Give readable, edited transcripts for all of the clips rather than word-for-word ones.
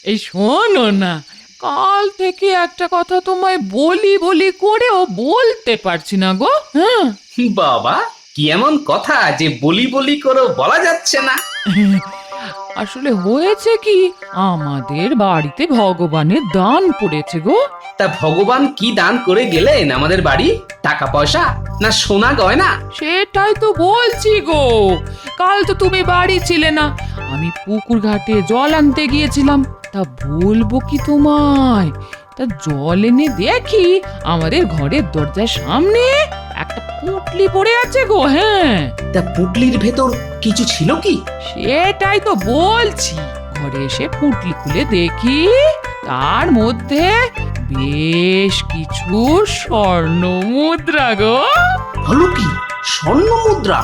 এই শোনো না, কাল থেকে একটা কথা তোমায় বলি বলি করেও বলতে পারছি না গো। হ্যাঁ, বাবা, কি এমন কথা যে বলি বলি করে বলা যাচ্ছে না? আসলে হয়েছে কি, আমাদের বাড়িতে ভগবানের দান পড়েছে গো। তা ভগবান কি দান করে গেলেন আমাদের বাড়ি? টাকা পয়সা না সোনা গয়না? সেটাই তো বলছি গো, কাল তো তুমি বাড়ি ছিলে না, আমি পুকুর ঘাটে জল আনতে গিয়েছিলাম। তা বলবো কি তোমায়, তা জল এনে দেখি আমাদের ঘরের দরজার সামনে একটা পুঁটলি পড়ে আছে গো। হ্যাঁ, তা পুটলির ভেতর কিছু ছিল কি? সেটাই তো বলছি, ঘরে এসে পুঁটলি খুলে দেখি তার মধ্যে বেশ কিছু স্বর্ণ মুদ্রা গো। হলো কি? স্বর্ণ মুদ্রা?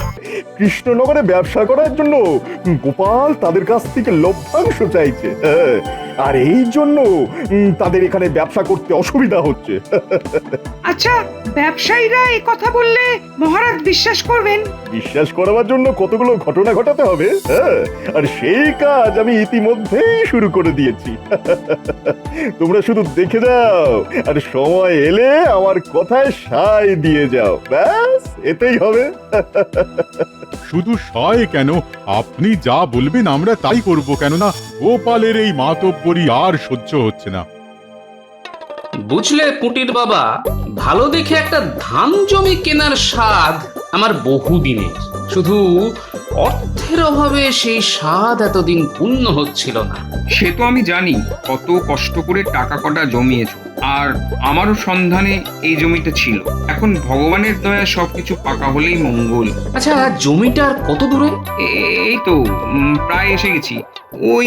কৃষ্ণনগরে ব্যবসা করার জন্য গোপাল তাদের কাছ থেকে লভ্যাংশ চাইছে। আর এই জন্য তাদের এখানে ব্যবসা করতে অসুবিধা হচ্ছে। আচ্ছা, ব্যবসায়ীরা এই কথা বললে মহারাজ বিশ্বাস করবেন? বিশ্বাস করাবার জন্য কতগুলো ঘটনা ঘটাতে হবে। আর সেই কাজ আমি ইতিমধ্যেই শুরু করে দিয়েছি। তোমরা শুধু দেখে যাও, আর সময় এলে আমার কথায় সায় দিয়ে যাও, ব্যাস এতেই হবে। শুধু সয় কেন, আপনি যা বলবেন আমরা তাই করব, কেননা গোপালের এই মাতব্বরি আর সহ্য হচ্ছে না। বুঝলে পুটির বাবা, ভালো দেখে একটা ধান জমি কেনার স্বাদ আমার বহুদিনের। শুধু অর্থের অভাবে সেই স্বাদ এতদিন পূর্ণ হচ্ছিল না। সে তো আমি জানি, কত কষ্ট করে টাকা কটা জমিয়েছো, আর আমারও সন্ধানে এই জমিটা ছিল। এখন ভগবানের দয়া সবকিছু পাকা হলেই মঙ্গল। আচ্ছা, জমিটা আর কত দূরে? এই তো প্রায় এসে গেছি। ওই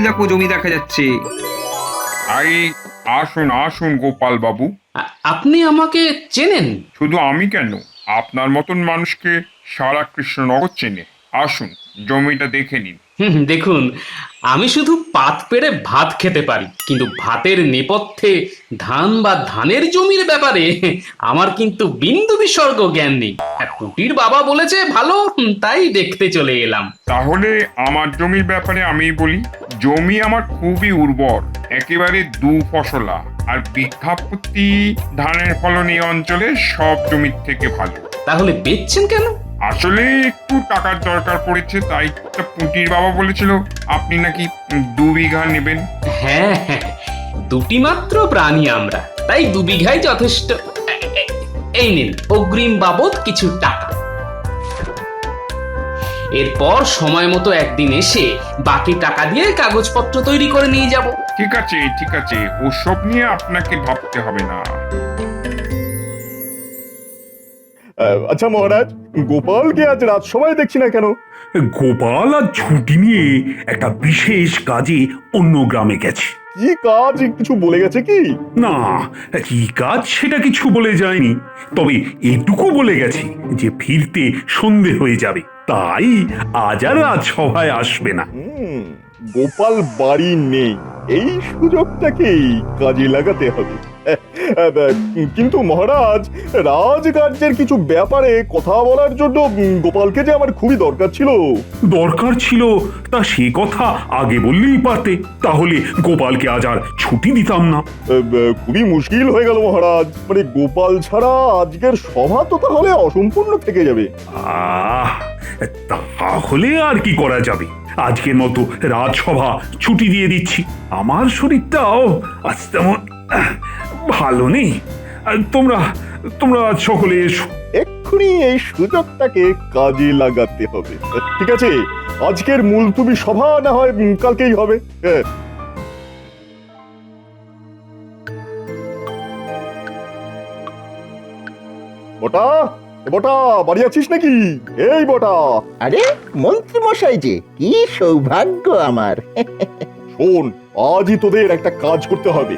দেখো জমি দেখা যাচ্ছে। আই, আসুন আসুন গোপাল বাবু। আপনি আমাকে চেনেন? শুধু আমি কেন, আপনার মতন মানুষকে সারা কৃষ্ণনগর চেনে। আসুন, জমিটা দেখে নিন। দেখুন, আমি শুধু পাত পেড়ে ভাত খেতে পারি, কিন্তু ভাতের নেপথ্যে ধান বা ধানের জমির ব্যাপারে আমার কিন্তু বিন্দু বিসর্গ জ্ঞান নেই। পুটির বাবা বলেছে ভালো, তাই দেখতে চলে এলাম। তাহলে আমার জমির ব্যাপারে আমি বলি। জমি আমার খুবই উর্বর, একেবারে দু ফসলা, আর বিঘা প্রতি ধানের ফলন এই অঞ্চলে সব জমির থেকে ভালো। তাহলে বেচছেন কেন? আসলে একটু টাকার দরকার পড়েছে, তাই পুটির বাবা বলেছিল আপনি নাকি 2 বিঘা নেবেন। হ্যাঁ হ্যাঁ, দুটি মাত্র প্রাণী আমরা, তাই 2 বিঘাই যথেষ্ট। এই নিন অগ্রিম বাবদ কিছু টাকা। এরপর সময় মতো একদিন এসে বাকি টাকা দিয়ে কাগজপত্র তৈরি করে নিয়ে যাব। ঠিক আছে, ওসব নিয়ে আপনাকে ভাবতে হবে না। আচ্ছা মহারাজ, গোপালকে আজ রাজসভায় দেখছি না কেন? গোপাল আর ছুটি নিয়ে একটা বিশেষ কাজে অন্য গ্রামে গেছে। কি কাজ কিছু বলে গেছে কি? না, কি কাজ সেটা কিছু বলে যায়নি, তবে এটুকু বলে গেছে যে ফিরতে সন্ধে হয়ে যাবে, তাই আজ আর রাজসভায় আসবে না। গোপাল বাড়ি নেই, এই সুযোগটাকেই কাজে লাগাতে হবে। কিন্তু মহারাজ, রাজকার্যের কিছু ব্যাপারে কথা বলার জন্য গোপালকে যে আমার খুবই দরকার ছিল। দরকার ছিল তা সে কথা আগে বললেই পারতে, তাহলে গোপালকে আজ আর ছুটি দিতাম না। খুবই মুশকিল হয়ে গেল মহারাজ, মানে গোপাল ছাড়া আজকের সভা তো তাহলে অসম্পূর্ণ থেকে যাবে। তাহলে আর কি করা যাবে, আজকের মতো রাজসভা ছুটি দিয়ে দিচ্ছি। আমার শরীরটাও আজ তেমন ভালো নেই। তোমরা সকলে এসো। এক্ষুনি এই সুযোগটাকে কাজে লাগাতে হবে। ঠিক আছে, আজকের মুলতুবি সভা না হয় কালকেই হবে। বটা, বটা, বাড়ি আছিস নাকি? এই বটা। আরে মন্ত্রী মশাই যে, কি সৌভাগ্য আমার। শোন, আজই তোদের একটা কাজ করতে হবে।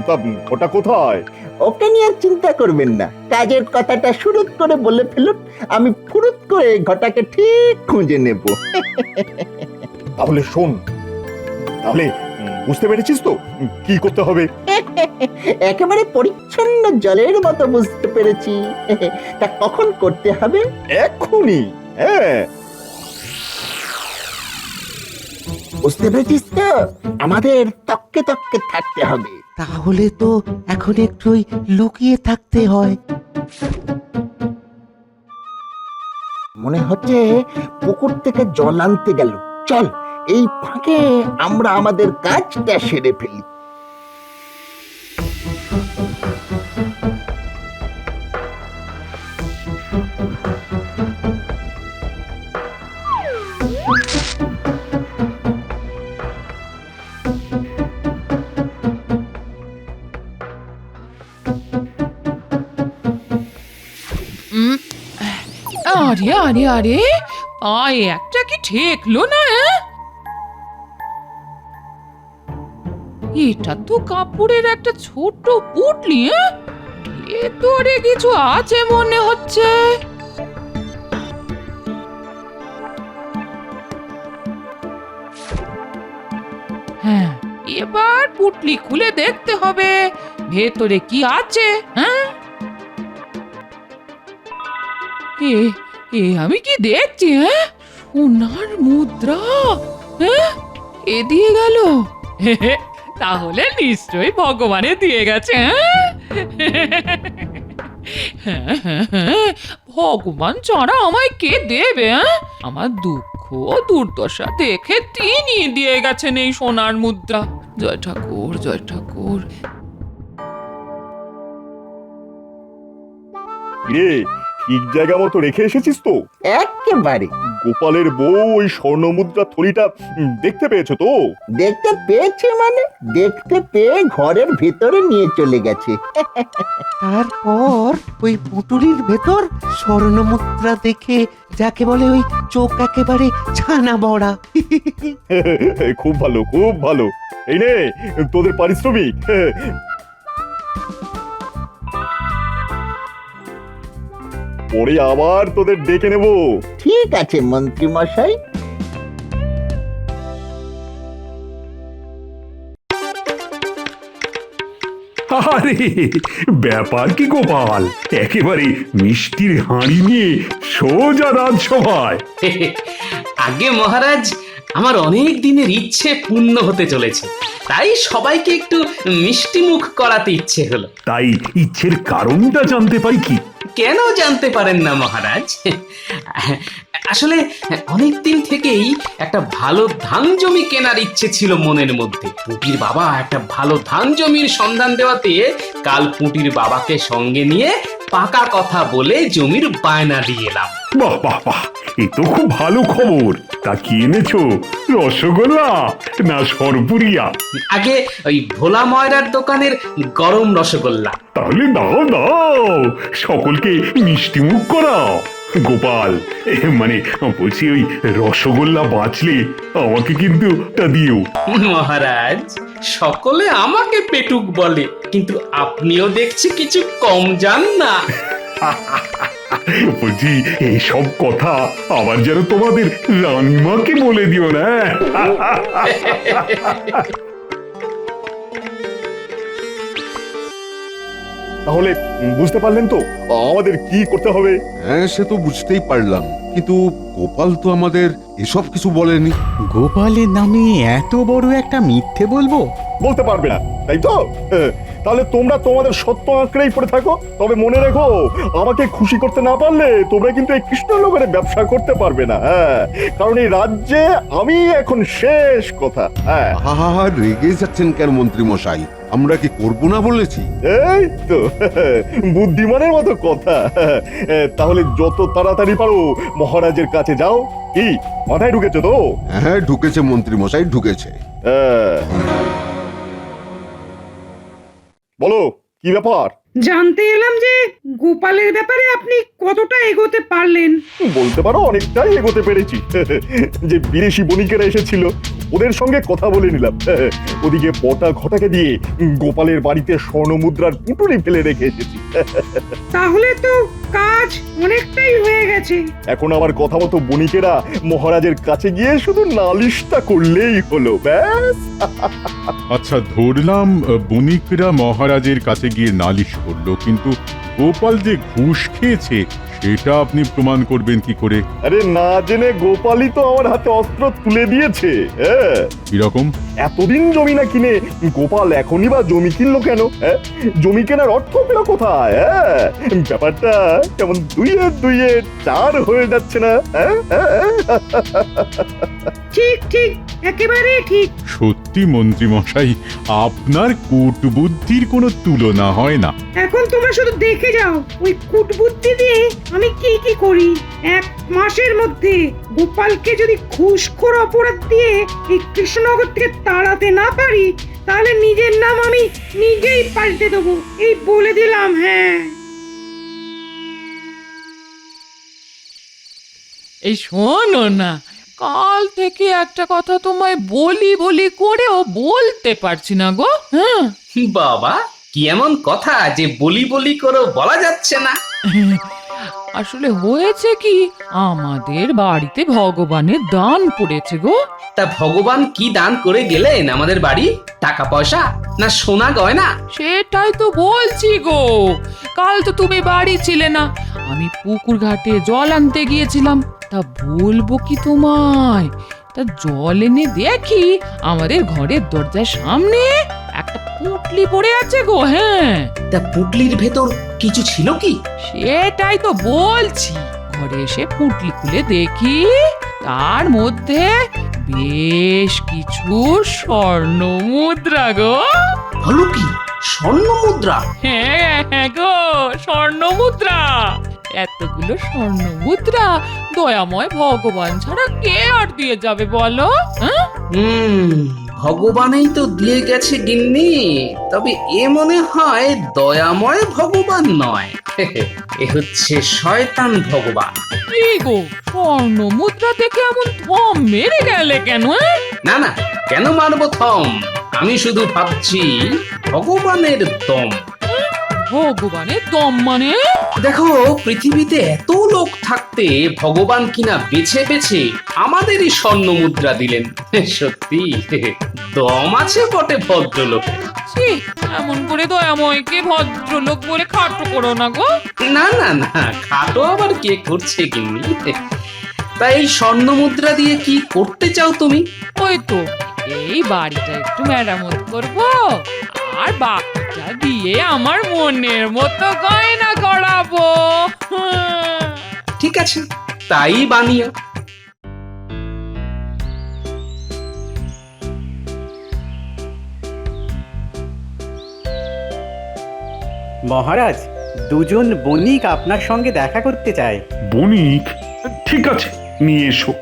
তা ওটা কোথায়? ওকে নিয়ে চিন্তা করবেন না, কাজের কথাটা শুরুত করে বলে ফেলুন, আমি ফুরুত করে ঘটাকে ঠিক খুঁজে নেব। তাহলে শোন, তাহলে বুঝতে পেরেছিস তো কি করতে হবে? একেবারে পরিচ্ছন্ন জলের মতো বুঝতে পেরেছি। তা কখন করতে হবে? এক্ষুনি। হ্যাঁ। বুঝতে পেরেছিস তো? আমাদের তককে তককে থাকতে হবে। তাহলে তো এখন একটুই লুকিয়ে থাকতে হয়। মনে হচ্ছে পুকুর থেকে জল আনতে গেল। চল, এই ফাঁকে আমরা আমাদের কাজটা সেরে ফেলি। উম, আরে আরে আরে পায়ে একটা কি ঠেকলো না? এটা তো কাপড়ের একটা ছোট পুটলি। ভেতরে কিছু আছে মনে হচ্ছে। হ্যাঁ, এবার পুটলি খুলে দেখতে হবে ভেতরে কি আছে। হ্যাঁ, এ এ আমি কি দেখছি? হ্যাঁ, সোনার মুদ্রা। হ্যাঁ, এ দিয়ে গেল। তাহলে নিশ্চয়ই ভগবানে দিয়ে গেছে। হ্যাঁ হ্যাঁ হ্যাঁ, ভগবান ছাড়া আমায় কে দেবে? হ্যাঁ, আমার দুঃখ দুর্দশা দেখে তিনি দিয়ে গেছেন এই সোনার মুদ্রা। জয় ঠাকুর, জয় ঠাকুর। রে, ঠিক জায়গা মতো রেখে এসেছিস তো? একেবারে। গোপালের বউ ওই স্বর্ণ মুদ্রা থলিটা দেখতে পেয়েছো তো? দেখতে পেয়েছে মানে? দেখতে পেয়ে ঘরের ভেতরে নিয়ে চলে গেছে। তারপর ওই পুটুলির ভেতর স্বর্ণমুদ্রা দেখে যাকে বলে ওই চোখ একেবারে ছানা বড়া। খুব ভালো, খুব ভালো। এই নে তোদের পারিশ্রমিক। পরে আবার তোদের ডেকে নেব। ঠিক আছে মন্ত্রী মশাই। আরে ব্যাপার কি গোপাল, একেবারে মিষ্টির হাঁড়ি নিয়ে সোজা রাজসভায়। আগে মহারাজ, আমার অনেক দিনের ইচ্ছে পূর্ণ হতে চলেছে, তাই সবাইকে একটু মিষ্টি মুখ করাতে ইচ্ছে হলো। তাই ইচ্ছের কারণটা জানতে পারি কি? কেন জানতে পারেন না মহারাজ? আসলে অনেক দিন থেকেই একটা ভালো ধান জমি কেনার ইচ্ছে ছিল মনের মধ্যে। পুটির বাবা একটা ভালো ধান জমির সন্ধান দেওয়াতে কাল পুটির বাবাকে সঙ্গে নিয়ে পাকা কথা বলে জমির বায়না দিয়ে এলাম। বাহ বাহ বাহ, এ তো খুব ভালো খবর। তা কি এনেছো, রসগোল্লা না সরপুরিয়া? আগে ওই ভোলা ময়রার দোকানের গরম রসগোল্লা। তাহলে দাও দাও, সকলকে মিষ্টি মুখ করাও। গোপাল, মানে বলছি ওই রসগোল্লা বাঁচলে আমাকে কিন্তু তা দিও। মহারাজ, সকলে আমাকে পেটুক বলে, কিন্তু আপনিও দেখছি কিছু কম যান না। বলছি এইসব কথা আবার যেন তোমাদের রানীমাকে বলে দিও না। তাহলে বুঝতে পারলেন তো আমাদের কি করতে হবে? হ্যাঁ, সে তো বুঝতেই পারলাম, কিন্তু গোপাল তো আমাদের এসব কিছু বলেনি। গোপালের নামে এত বড় একটা মিথ্যে বলবো? বলতে পারবে না, তাই তো? তাহলে তোমরা তোমাদের সত্য আঁকড়েই পড়ে থাকো। তবে মনে রেখো, আমাকে খুশি করতে না পারলে তোমরা কিন্তু এই কৃষ্ণনগরে ব্যবসা করতে পারবে না। হ্যাঁ, কারণ এই রাজ্যে আমি এখন শেষ কথা। হ্যাঁ, আহা, রেগে যাচ্ছেন কেন মন্ত্রী মশাই? আমরা কি করবো না বলেছি? এই তো বুদ্ধিমানের মতো কথা। তাহলে যত তাড়াতাড়ি পারো মহারাজের কাছে যাও। কি মাথায় ঢুকেছে তো? হ্যাঁ, ঢুকেছে মন্ত্রী মশাই, ঢুকেছে। বলো কি ব্যাপার? জানতে এলাম যে গোপালের ব্যাপারে আপনি কতটা এগোতে পারলেন। বলতে পারো অনেকটাই এগোতে পেরেছি। যে বিদেশি বণিকেরা এসেছিল ওদের সঙ্গে কথা বলে নিলাম। ওদিকে পটা ঘটাকে দিয়ে গোপালের বাড়িতে স্বর্ণমুদ্রার পুটুলি ফেলে রেখে এসেছি। তাহলে তো কাজ অনেকটাই হয়ে গেছে। এখন আমার কথা মতো বণিকেরা মহারাজের কাছে গিয়ে শুধু নালিশটা করলেই হলো, ব্যাস। আচ্ছা, ধরলাম বণিকরা মহারাজের কাছে গিয়ে নালিশ করলো, কিন্তু গোপাল যে ঘুষ খেয়েছে সেটা আপনি প্রমাণ করবেন কি করে? আরে না জেনে গোপালই তো আমার হাতে অস্ত্র তুলে দিয়েছে। হ্যাঁ, কিরকম? এতদিন জমি না কিনে গোপাল এখনই বা জমি কিনলো কেন? হ্যাঁ, জমি কেনার অর্থ পেল কোথায়? হ্যাঁ, ব্যাপারটা কেমন দুইয়ে দুইয়ে চার হয়ে যাচ্ছে না? হ্যাঁ, ঠিক ঠিক, একেবারে ঠিক। সত্যি মন্ত্রী মশাই, আপনার কূটবুদ্ধির কোনো তুলনা হয় না। এখন তোমরা শুধু দেখে যাও ওই কুটবুদ্ধি দিয়ে আমি কি কি করি। 1 মাসের মধ্যে গোপালকে যদি ঘুষখোর অপরাধ দিয়ে এই কৃষ্ণনগর থেকে তাড়াতে না পারি, তাহলে নিজের নাম আমি নিজেই পাল্টে দেবো, এই বলে দিলাম। হ্যাঁ, এই শোনো না, কাল থেকে একটা কথা তোমায় বলি বলি করেও বলতে পারছি না গো। হ্যাঁ, বাবা, কি এমন কথা যে বলি বলি করেও বলা যাচ্ছে না? আসলে হয়েছে কি, আমাদের বাড়িতে ভগবানের দান পড়েছে গো। তা ভগবান কি দান করে গেলেন আমাদের বাড়ি? টাকা পয়সা না সোনা গয়না? সেটাই তো বলছি গো, কাল তো তুমি বাড়ি ছিলে না, আমি পুকুর ঘাটে জল আনতে গিয়েছিলাম। তা বলবো কি তোমায়, তা জল এনে দেখি আমাদের ঘরের দরজার সামনে একটা পুঁটলি পড়ে আছে গো। হ্যাঁ, তা পুটলির ভেতর কিছু ছিল কি? সেটাই তো বলছি, ঘরে এসে পুঁটলি খুলে দেখি তার মধ্যে বেশ কিছু স্বর্ণ মুদ্রা গো। হলো কি, স্বর্ণ মুদ্রা? হ্যাঁ হ্যাঁ গো, স্বর্ণ মুদ্রা। এতগুলো স্বর্ণ মুদ্রা দয়াময় ভগবান ছাড়া কে আর দিয়ে যাবে বলো? হ্যাঁ, ভগবানই তো দিয়ে গেছে গিন্নি, তবে এ মনে হয় দয়াময় ভগবান নয়, এ হচ্ছে শয়তান ভগবান। কি গো, স্বর্ণ মুদ্রা দেখে এমন থম মেরে গেলে কেন? না না, কেন মারবো থম? আমি শুধু ভাবছি ভগবানের দম। ভগবানের দম মানে? দেখো, পৃথিবীতে এত লোক থাকতে ভগবান কিনা বেছে বেছে আমাদেরই স্বর্ণ মুদ্রা দিলেন। সত্যি দম আছে বটে ভদ্রলোকে। ছি, এমন করে দয়াময়কে ভদ্রলোক বলে খাটো করো না গো। না না না, খাটো আবার কে করছে গিন্নি? তাই এই স্বর্ণ মুদ্রা দিয়ে কি করতে চাও তুমি? ওই তো এই বাড়িটা একটু মেরামত করব, আর বাকিটা দিয়ে আমার মনের মতো গয়না করাবো। ঠিক আছে, তাই বানিও। মহারাজ, দুজন বণিক আপনার সঙ্গে দেখা করতে চায়। বণিক? ঠিক আছে, নিয়ে এসো।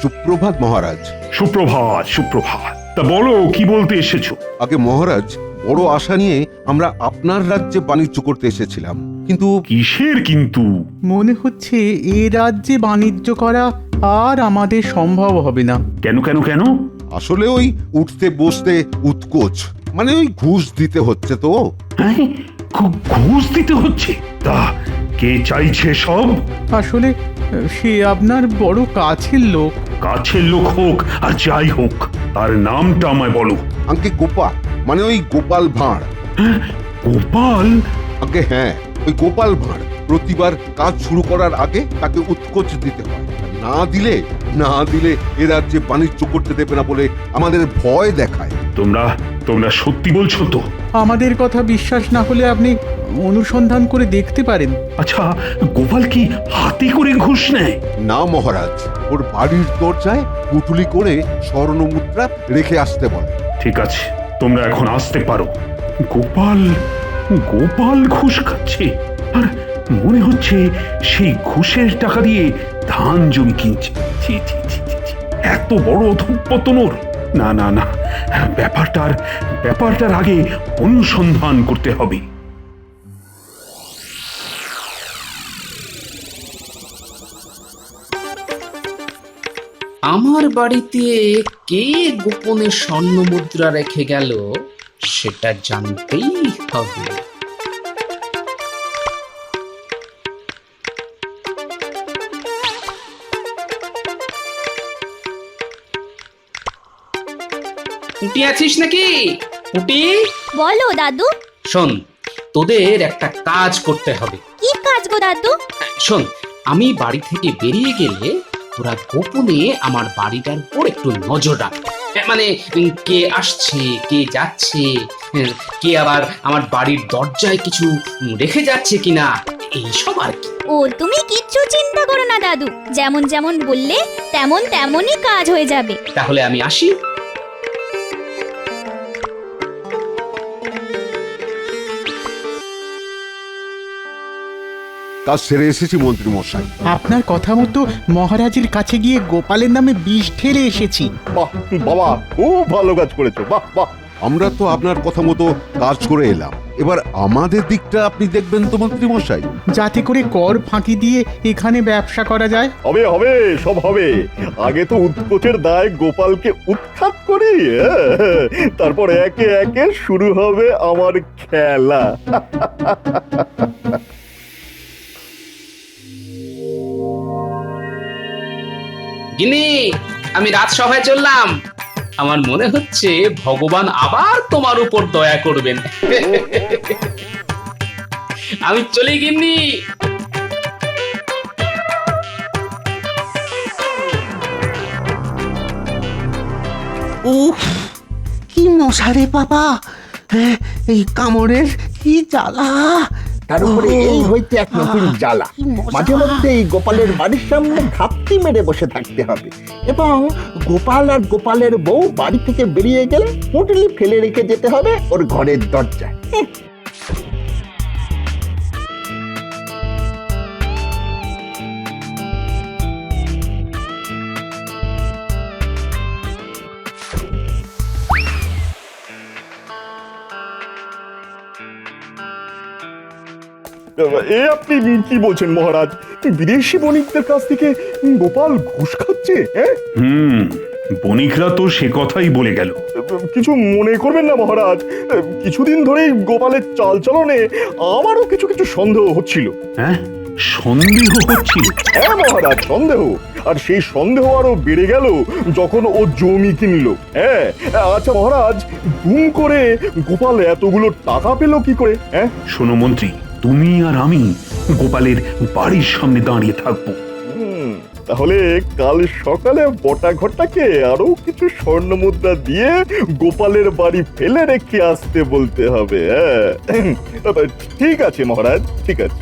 সুপ্রভাত মহারাজ। সুপ্রভাত, সুপ্রভাত। তা বলো, কি বলতে এসেছো? আগে মহারাজ, বড় আশা নিয়ে আমরা আপনার রাজ্যে বাণিজ্য করতে এসেছিলাম, কিন্তু কিসের কিন্তু? মনে হচ্ছে এ রাজ্যে বাণিজ্য করা আর আমাদের সম্ভব হবে না। কেন কেন কেন? আসলে ওই উঠতে বসতে উৎকোচ, মানে ওই ঘুষ দিতে হচ্ছে তো। হ্যাঁ, খুব ঘুষ দিতে হচ্ছে? তা কে চাইছে সব? আসলে সে আপনার বড় কাছের লোক। কাছের লোক হোক আর যাই হোক, তার নামটা আমায় বলো। আগে গোপাল, মানে ওই গোপাল ভাঁড়। গোপাল? আগে হ্যাঁ, ওই গোপাল ভাঁড় প্রতিবার কাজ শুরু করার আগে তাকে উৎকোচ দিতে হয়। না দিলে এ রাজ্যে বাণিজ্য করতে দেবে না বলে আমাদের ভয় দেখায়। তোমরা সত্যি বলছো তো? আমাদের কথা বিশ্বাস না হলে আপনি অনুসন্ধান করে দেখতে পারেন। আচ্ছা, গোপাল কি হাতে করে ঘুষ নেয়? না মহারাজ, ওর বাড়ির দরজায় পুটুলি করে স্বর্ণ মুদ্রা রেখে আসতে বলে। ঠিক আছে, তোমরা এখন আসতে পারো। গোপাল ঘুষ খাচ্ছে, আর মনে হচ্ছে সেই ঘুষের টাকা দিয়ে ধান জমি কিনছে। ছি ছি ছি ছি ছি, এত বড় অধঃপতন! না না না, ব্যাপারটার আগে অনুসন্ধান করতে হবে। আমার বাড়িতে কে গোপনে স্বর্ণ মুদ্রা রেখে গেল সেটা জানতেই হবে। পুটি আছিস নাকি? পুটি, বলো দাদু। শোন, তোদের একটা কাজ করতে হবে। কি কাজ গো দাদু? শোন, আমি বাড়ি থেকে বেরিয়ে গেলে তোরা গোপনে আমার বাড়িটার উপর একটু নজর রাখ। মানে কে আসছে, কে যাচ্ছে, কে আবার আমার বাড়ির দরজায় কিছু রেখে যাচ্ছে কিনা, এইসব আর কি। ও তুমি কিচ্ছু চিন্তা করো না দাদু, যেমন যেমন বললে তেমন তেমনই কাজ হয়ে যাবে। তাহলে আমি আসি। কাজ সেরে এসেছি মন্ত্রী মশাই। আপনার কথা মতো মহারাজের কাছে গিয়ে গোপালের নামে বিষ ঢেলে এসেছি। বাহ বাবা, খুব ভালো কাজ করেছো, বাহ বাহ। আমরা তো আপনার কথা মতো কাজ করে এলাম, এবার আমাদের দিকটা আপনি দেখবেন তো মন্ত্রী মশাই। যাতে করে কর ফাঁকি দিয়ে এখানে ব্যবসা করা যায়। হবে হবে, সব হবে। আগে তো উৎকোচের দায় গোপালকে উৎখাত করি, তারপর একে একে শুরু হবে আমার খেলা। গিনি, আমি রাজসভায় চললাম। আমার মনে হচ্ছে ভগবান আবার তোমার উপর দয়া করবেন। আমি চলি গিন্নি। উফ, কি মশারে বাবা, এই কামড়ের কি জ্বালা। তার উপরে এই হইতে এক নতুন জ্বালা। মাঝে মধ্যে এই গোপালের বাড়ির সামনে ঘাপটি মেরে বসে থাকতে হবে, এবং গোপাল আর গোপালের বউ বাড়ি থেকে বেরিয়ে গেলে পুঁটলি ফেলে রেখে যেতে হবে ওর ঘরের দরজায়। এ আপনি কি বলছেন মহারাজ? বিদেশি বণিকদের কাছ থেকে গোপাল ঘুষ খাচ্ছে? হ্যাঁ, বণিকরা তো সে কথাই বলে গেল। কিছু মনে করবেন না মহারাজ, কিছুদিন ধরেই গোপালের চালচলনে আমারও কিছু কিছু সন্দেহ হচ্ছিল। হ্যাঁ, সন্দেহ হচ্ছিল? হ্যাঁ মহারাজ, সন্দেহ। আর সেই সন্দেহ আরো বেড়ে গেল যখন ও জমি কিনলো। হ্যাঁ, আচ্ছা মহারাজ, দুম করে গোপাল এতগুলো টাকা পেল কি করে? হ্যাঁ, শোনো মন্ত্রী, তুমি আর আমি গোপালের বাড়ির সামনে দাঁড়িয়ে থাকবো। তাহলে কাল সকালে বটা ঘটাকে আরো কিছু স্বর্ণ মুদ্রা দিয়ে গোপালের বাড়ি ফেলে রেখে আসতে বলতে হবে। ঠিক আছে মহারাজ, ঠিক আছে।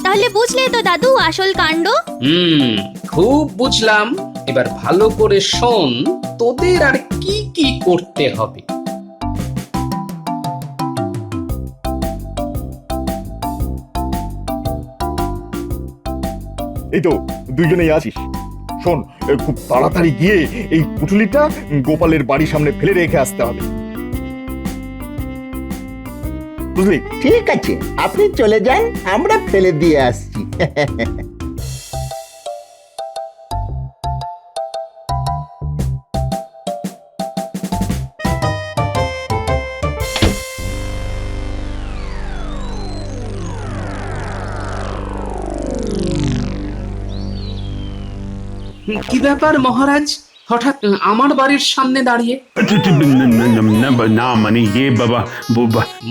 তাহলে বুঝলে তো দাদু আসল কাণ্ড? খুব বুঝলাম। এবার ভালো করে শোন, তোদের আর কি কি করতে হবে। এই তো দুইজনেই আছিস। শোন, খুব তাড়াতাড়ি গিয়ে এই পুটুলিটা গোপালের বাড়ির সামনে ফেলে রেখে আসতে হবে, বুঝলি? ঠিক আছে, আপনি চলে যান, আমরা ফেলে দিয়ে আসছি। কি ব্যাপার মহারাজ, হঠাৎ আমার বাড়ির সামনে দাঁড়িয়ে? না মানে বাবা,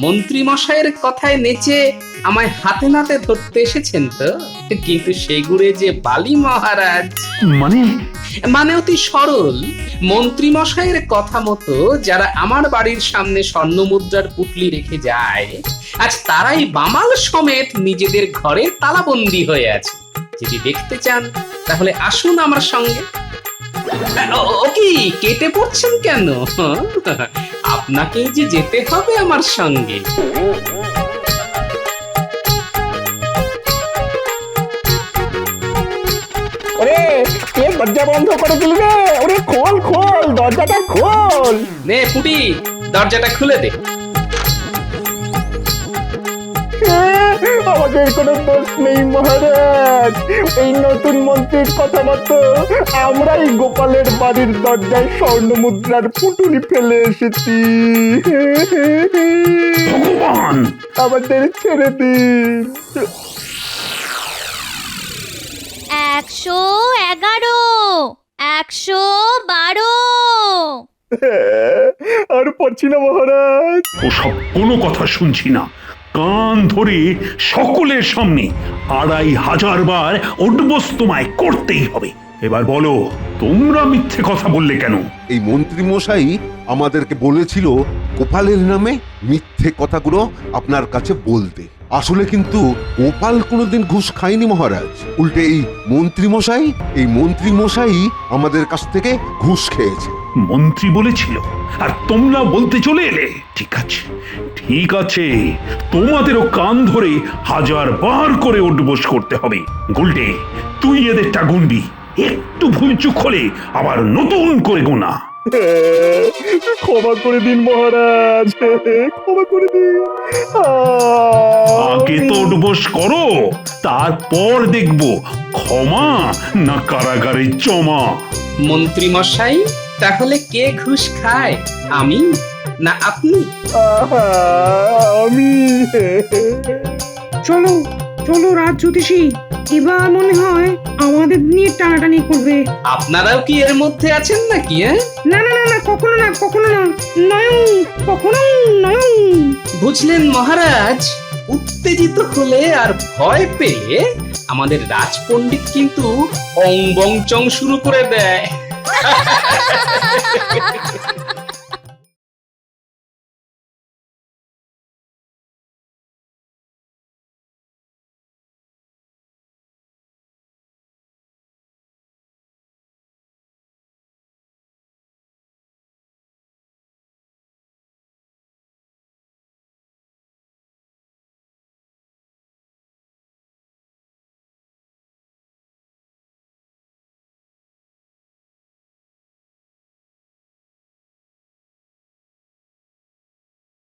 মন্ত্রী মশাইয়ের কথায় নেচে আমায় হাতে নাতে ধরতে এসেছেন তো? কিন্তু সেগুড়ে যে বালি মহারাজ। মানে অতি সরল। মন্ত্রী মশাইয়ের কথা মতো যারা আমার বাড়ির সামনে স্বর্ণ মুদ্রার পুটলি রেখে যায়, আজ তারাই বামাল সমেত নিজেদের ঘরে তালাবন্দি হয়ে আছে। যদি দেখতে চান তাহলে আসুন আমার সঙ্গে। ও কি কেটে পড়ছেন কেন? আপনাকেই যে যেতে হবে আমার সঙ্গে। ওরে, কে দরজা বন্ধ করে দিলি রে? ওরে খোল খোল, দরজাটা খোল। নে পুটি, দরজাটা খুলে দে। আমাদের কোনো দোষ নেই মহারাজ। এই নতুন মন্ত্রীর কথা মতো আমরাই গোপালের বাড়ির দরজায় স্বর্ণ মুদ্রার পুঁটুলি ফেলে এসেছি। ভগবান! আমাদের ছেড়ে দিন। 111 112 আর পারছি না মহারাজ। ওসব কোনো কথা শুনছি না। কান ধরে সকলের সামনে 2500 বার উঠবস তোমায় করতেই হবে। এবার বলো, তোমরা মিথ্যে কথা বললে কেন? এই মন্ত্রী মশাই আমাদেরকে বলেছিল গোপালের নামে মিথ্যে কথাগুলো আপনার কাছে বলতে। আসলে কিন্তু গোপাল কোনোদিন ঘুষ খায়নি মহারাজ। উল্টে এই মন্ত্রী মশাই আমাদের কাছ থেকে ঘুষ খেয়েছে। মন্ত্রী বলেছিল আর তোমরা বলতে চলে এলে? ঠিক আছে, ঠিক আছে, তোমাদেরও কান ধরে 1000 বার করে উঠবস করতে হবে। গুলটে, তুই এদেরটা গুনবি। একটু ভুলচুক হলে আবার নতুন করে গোনা। ক্ষমা করে দিন মহারাজ, ক্ষমা করে দিন। আগে তো উঠবস করো, তারপর দেখবো ক্ষমা না কারাগারে জমা। মন্ত্রী মশাই, তাহলে কে ঘুষ খায়, আমি না আপনি? আমি। চলো চলো রাজ জ্যোতিষী, এবার মনে হয় আমাদের নিয়ে টানাটানি করবে। আপনারাও কি এর মধ্যে আছেন নাকি? না না না না, কখনো না, কখনো না, নয়ন, কখনো নয়ন। বুঝলেন মহারাজ, উত্তেজিত হলে আর ভয় পেলে আমাদের রাজপণ্ডিত কিন্তু অং বং চং শুরু করে দেয়।